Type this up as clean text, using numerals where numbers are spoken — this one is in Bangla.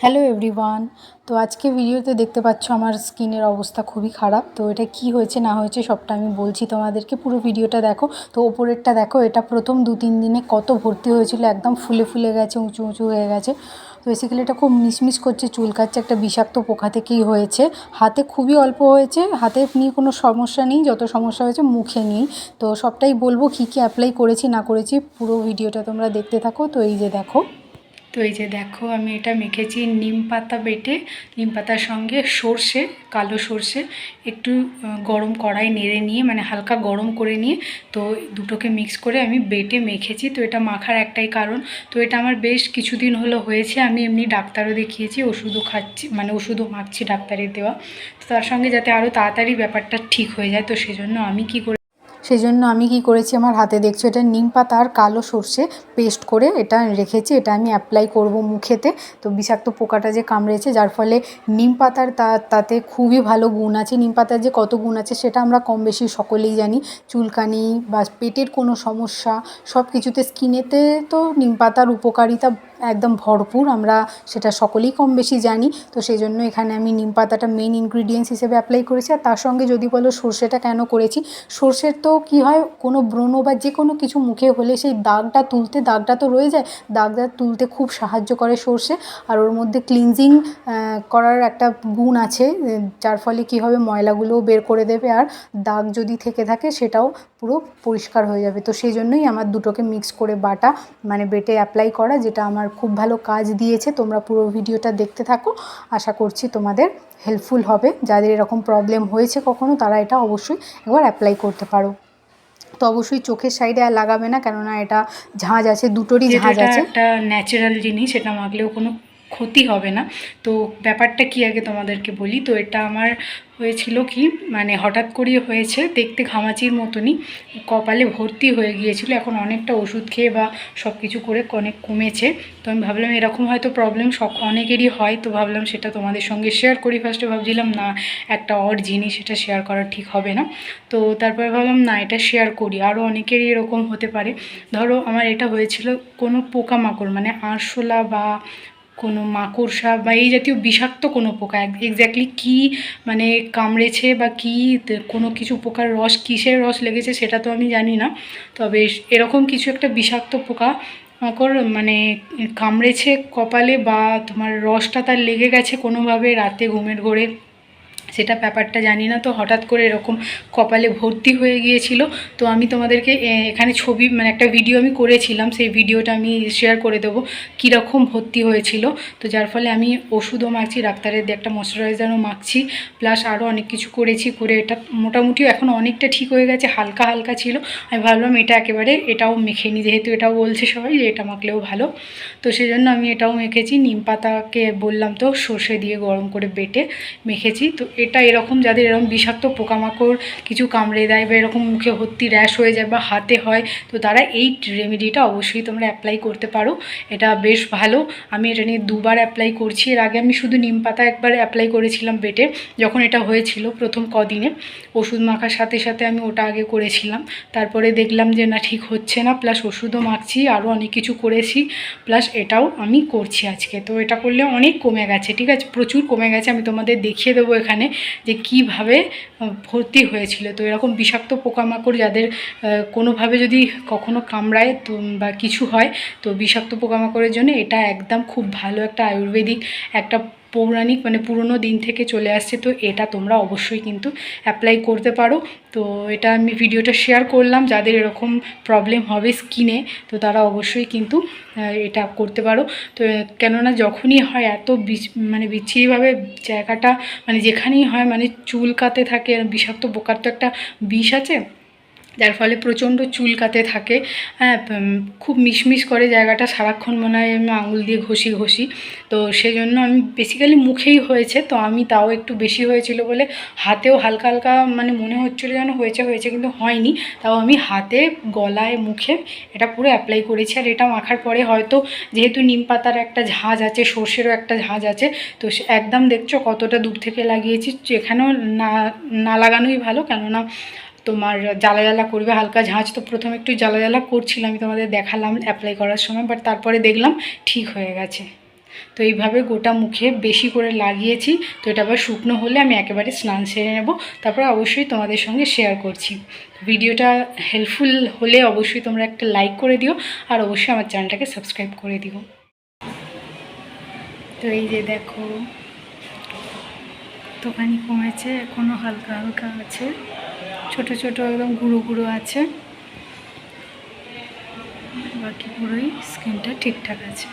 Hello everyone. তো আজকে ভিডিওতে দেখতে পাচ্ছ আমার স্কিনের অবস্থা খুবই খারাপ। তো এটা কি হয়েছে না হয়েছে সবটা আমি বলছি তোমাদেরকে, পুরো ভিডিওটা দেখো। তো ওপরেরটা দেখো, এটা প্রথম 2-3 দিনে কত ভর্তি হয়েছিল, একদম ফুলে ফুলে গেছে, উঁচু উঁচু হয়ে গেছে। তো বেসিক্যালি এটা খুব মিসমিস করছে, চুলকাচ্ছে, একটা বিষাক্ত পোকা থেকেই হয়েছে। হাতে খুবই অল্প হয়েছে, হাতে নিয়ে কোনো সমস্যা নেই, যত সমস্যা হয়েছে মুখে নিয়েই। তো সবটাই বলবো, কী কী অ্যাপ্লাই করেছি না করেছি, পুরো ভিডিওটা তোমরা দেখতে থাকো। তো এই যে দেখো, আমি এটা মেখেছি নিম পাতা বেটে, নিম পাতার সঙ্গে সর্ষে, কালো সর্ষে একটু গরম কড়াই নেড়ে নিয়ে, মানে হালকা গরম করে নিয়ে, তো দুটোকে মিক্স করে আমি বেটে মেখেছি। তো এটা মাখার একটাই কারণ, তো এটা আমার বেশ কিছুদিন হলো হয়েছে। আমি এমনি ডাক্তারও দেখিয়েছি, ওষুধও খাচ্ছি, মানে ওষুধও মাখছি ডাক্তারের দেওয়া। তো তার সঙ্গে যাতে আরও তাড়াতাড়ি ব্যাপারটা ঠিক হয়ে যায়, তো সেজন্য আমি কি করেছি, আমার হাতে দেখছো এটা নিম পাতা আর কালো সর্ষে পেস্ট করে এটা রেখেছি। এটা আমি অ্যাপ্লাই করব মুখেতে। তো বিষাক্ত পোকাটা যে কামড়েছে, যার ফলে নিম পাতার তাতে খুবই ভালো গুণ আছে। নিম পাতার যে কত গুণ আছে সেটা আমরা কম বেশি সকলেই জানি। চুলকানি বা পেটের কোনো সমস্যা, সব কিছুতে, স্কিনেতে তো নিম পাতার উপকারিতা একদম ভরপুর, আমরা সেটা সকলেই কম বেশি জানি। তো সেই জন্য এখানে আমি নিম পাতাটা মেন ইনগ্রিডিয়েন্টস হিসেবে অ্যাপ্লাই করেছি। আর তার সঙ্গে যদি বলো সর্ষেটা কেন করেছি, সর্ষের তো কী হয়, কোনো ব্রণ বা যে কোনো কিছু মুখে হলে সেই দাগটা তো রয়ে যায়, দাগটা তুলতে খুব সাহায্য করে সর্ষে। আর ওর মধ্যে ক্লিনজিং করার একটা গুণ আছে, যার ফলে কী হবে, ময়লাগুলোও বের করে দেবে, আর দাগ যদি থেকে থাকে সেটাও পুরো পরিষ্কার হয়ে যাবে। তো সেই জন্যই আমার দুটোকে মিক্স করে বাটা, মানে বেটে অ্যাপ্লাই করা, যেটা আমার খুব ভালো কাজ দিয়েছে। তোমরা পুরো ভিডিওটা দেখতে থাকো, আশা করছি তোমাদের হেল্পফুল হবে। যাদের এরকম প্রবলেম হয়েছে কখনো, তারা এটা অবশ্যই একবার অ্যাপ্লাই করতে পারো। তো অবশ্যই চোখের সাইডে আর লাগাবে না, কেননা এটা ঝাঁজ আছে, দুটোরই ঝাঁজ আছে। একটা ন্যাচারাল জিনিস, এটা মাখলেও কোনো ক্ষতি হবে না। তো ব্যাপারটা কি আগে তোমাদেরকে বলি। তো এটা আমার হয়েছিল কি, মানে হঠাৎ করেই হয়েছে, দেখতে ঘামাচির মতনই, কপালে ভর্তি হয়ে গিয়েছিল। এখন অনেকটা ওষুধ খেয়ে বা সব কিছু করে অনেক কমেছে। তো আমি ভাবলাম এরকম হয়তো প্রবলেম অনেকেরই হয়, তো ভাবলাম সেটা তোমাদের সঙ্গে শেয়ার করি। ফার্স্টে ভাবছিলাম না, একটা অড জিনিস, এটা শেয়ার করা ঠিক হবে না। তো তারপরে ভাবলাম না, এটা শেয়ার করি, আরও অনেকেরই এরকম হতে পারে। ধরো আমার এটা হয়েছিল কোনো পোকামাকড়, মানে আরশোলা বা কোনো মাকড়সা বা এই জাতীয় বিষাক্ত কোনো পোকা, এক্স্যাক্টলি কী মানে কামড়েছে বা কী, কোনো কিছু পোকার রস, কিসের রস লেগেছে সেটা তো আমি জানি না। তবে এরকম কিছু একটা বিষাক্ত পোকা মাকড় মানে কামড়েছে কপালে, বা তোমার রসটা তার লেগে গেছে কোনোভাবে রাতে ঘুমের ঘোরে, সেটা ব্যাপারটা জানি না। তো হঠাৎ করে এরকম কপালে ভর্তি হয়ে গিয়েছিল। তো আমি তোমাদেরকে এখানে ছবি, মানে একটা ভিডিও আমি করেছিলাম, সেই ভিডিওটা আমি শেয়ার করে দেবো কীরকম ভর্তি হয়েছিল। তো যার ফলে আমি ওষুধও মাখছি, ডাক্তারের দিয়ে একটা ময়শ্চারাইজারও মাখছি, প্লাস আরও অনেক কিছু করেছি, করে এটা মোটামুটিও এখন অনেকটা ঠিক হয়ে গেছে, হালকা হালকা ছিল। আমি ভাবলাম এটাও মেখে নিই, যেহেতু এটাও বলছে সবাই যে এটা মাখলেও ভালো। তো সেই জন্য আমি এটাও মেখেছি, নিম পাতাকে বললাম তো সর্ষে দিয়ে গরম করে বেটে মেখেছি। তো এটা এরকম, যাদের এরকম বিষাক্ত পোকামাকড় কিছু কামড়ে দেয় বা এরকম মুখে ভর্তি র্যাশ হয়ে যায় বা হাতে হয়, তো তারা এই রেমেডিটা অবশ্যই তোমরা অ্যাপ্লাই করতে পারো। এটা বেশ ভালো। আমি এটা নিয়ে 2বার অ্যাপ্লাই করছি। এর আগে আমি শুধু নিম পাতা একবার অ্যাপ্লাই করেছিলাম বেটে, যখন এটা হয়েছিল প্রথম কদিনে, ওষুধ মাখার সাথে সাথে আমি ওটা আগে করেছিলাম। তারপরে দেখলাম যে না, ঠিক হচ্ছে না, প্লাস ওষুধও মাখছি, আরও অনেক কিছু করেছি, প্লাস এটাও আমি করছি আজকে। তো এটা করলে অনেক কমে গেছে, ঠিক আছে, প্রচুর কমে গেছে। আমি তোমাদের দেখিয়ে দেবো এখানে যে কিভাবে ভর্তি হয়েছিল। তো এরকম বিষাক্ত পোকামাকড় যাদের কোনোভাবে যদি কখনো কামড়ায় তো বা কিছু হয়, তো বিষাক্ত পোকামাকড়ের জন্য এটা একদম খুব ভালো একটা আয়ুর্বেদিক, একটা পৌরাণিক, মানে পুরনো দিন থেকে চলে আসছে। তো এটা তোমরা অবশ্যই কিন্তু অ্যাপ্লাই করতে পারো। তো এটা আমি ভিডিওটা শেয়ার করলাম, যাদের এরকম প্রবলেম হবে স্কিনে, তো তারা অবশ্যই কিন্তু এটা করতে পারো। তো কেননা যখনই হয় এত মানে বিচ্ছিরিভাবে জায়গাটা, মানে যেখানেই হয়, মানে চুলকাতে থাকে, বিষাক্ত পোকার তো একটা বিষ আছে, যার ফলে প্রচণ্ড চুলকাতে থাকে। হ্যাঁ, খুব মিশমিশ করে জায়গাটা, সারাক্ষণ মনে হয় আমি আঙুল দিয়ে ঘষি। তো সেই জন্য আমি বেসিক্যালি মুখেই হয়েছে, তো আমি তাও একটু বেশি হয়েছিল বলে হাতেও হালকা হালকা, মানে মনে হচ্ছিলো যেন হয়েছে, কিন্তু হয়নি। তাও আমি হাতে, গলায়, মুখে এটা পুরো অ্যাপ্লাই করেছি। আর এটা মাখার পরে হয়তো, যেহেতু নিম পাতার একটা ঝাঁজ আছে, সর্ষেরও একটা ঝাঁজ আছে, তো একদম দেখছো কতটা দূর থেকে লাগিয়েছি। এখানেও না লাগানোই ভালো, কেননা তোমার জ্বালা জ্বালা করবে, হালকা ঝাঁজ। তো প্রথমে একটু জ্বালা জ্বালা করছিল, আমি তোমাদের দেখালাম অ্যাপ্লাই করার সময়, বাট তারপরে দেখলাম ঠিক হয়ে গেছে। তো এইভাবে গোটা মুখে বেশি করে লাগিয়েছি। তো এটা আবার শুকনো হলে আমি একেবারে স্নান সেরে নেব, তারপরে অবশ্যই তোমাদের সঙ্গে শেয়ার করছি। ভিডিওটা হেল্পফুল হলে অবশ্যই তোমরা একটা লাইক করে দিও, আর অবশ্যই আমার চ্যানেলটাকে সাবস্ক্রাইব করে দিও। তো এই যে দেখো কতখানি কমেছে, এখনও হালকা হালকা আছে, ছোট ছোট একদম গুঁড়ো গুঁড়ো আছে, বাকি পুরোই স্কিনটা ঠিকঠাক আছে।